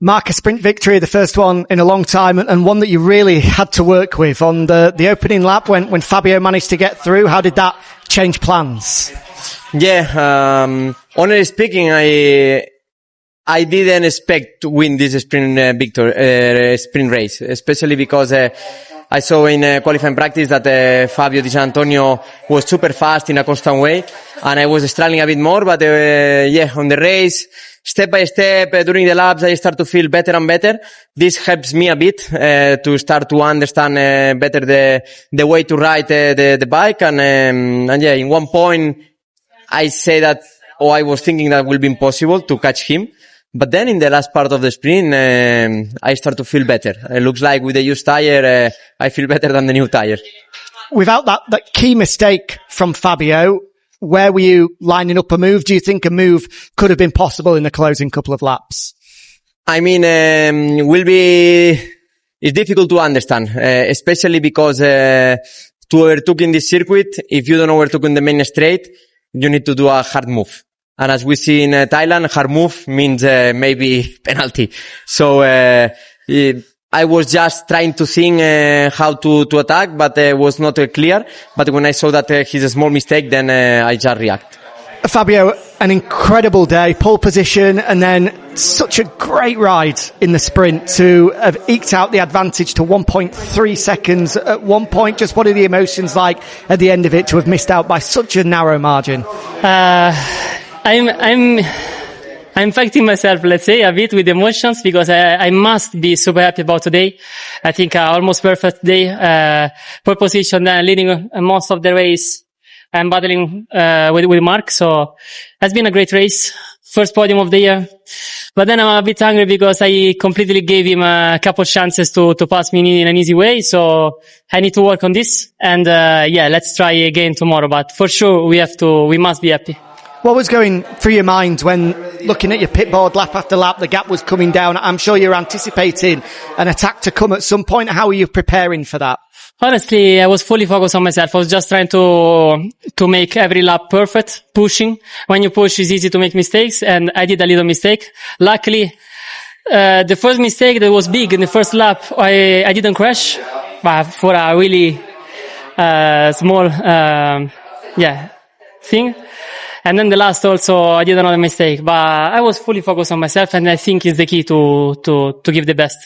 Mark, a sprint victory, the first one in a long time, and one that you really had to work with on the opening lap when Fabio managed to get through. How did that change plans? Yeah, honestly speaking, I didn't expect to win this sprint sprint race, especially because I saw in qualifying practice that Fabio Di Giannantonio was super fast in a constant way, and I was struggling a bit more. But on the race, step by step, during the laps, I start to feel better and better. This helps me a bit to start to understand better the way to ride the bike. And in one point, I say that, I was thinking that will be impossible to catch him. But then in the last part of the sprint, I start to feel better. It looks like with the used tire, I feel better than the new tire. Without that key mistake from Fabio, where were you lining up a move? Do you think a move could have been possible in the closing couple of laps? I mean, it's difficult to understand, especially because to overtake in this circuit, if you don't overtake in the main straight, you need to do a hard move. And as we see in Thailand, hard move means maybe penalty. So I was just trying to think how to attack, but it was not clear. But when I saw that he's a small mistake, then I just react. Fabio, an incredible day, pole position, and then such a great ride in the sprint to have eked out the advantage to 1.3 seconds at one point. Just what are the emotions like at the end of it to have missed out by such a narrow margin? I'm fighting myself, let's say, a bit with emotions because I must be super happy about today. I think almost perfect day, pole position, leading most of the race and battling with Marc. So it's been a great race, first podium of the year. But then I'm a bit angry because I completely gave him a couple chances to pass me in an easy way. So I need to work on this. And let's try again tomorrow. But for sure, we must be happy. What was going through your mind when looking at your pit board lap after lap, the gap was coming down? I'm sure you're anticipating an attack to come at some point. How are you preparing for that? Honestly, I was fully focused on myself. I was just trying to make every lap perfect, pushing. When you push, it's easy to make mistakes, and I did a little mistake. Luckily, the first mistake that was big in the first lap, I didn't crash, but for a really small thing. And then the last also, I did another mistake, but I was fully focused on myself, and I think it's the key to give the best.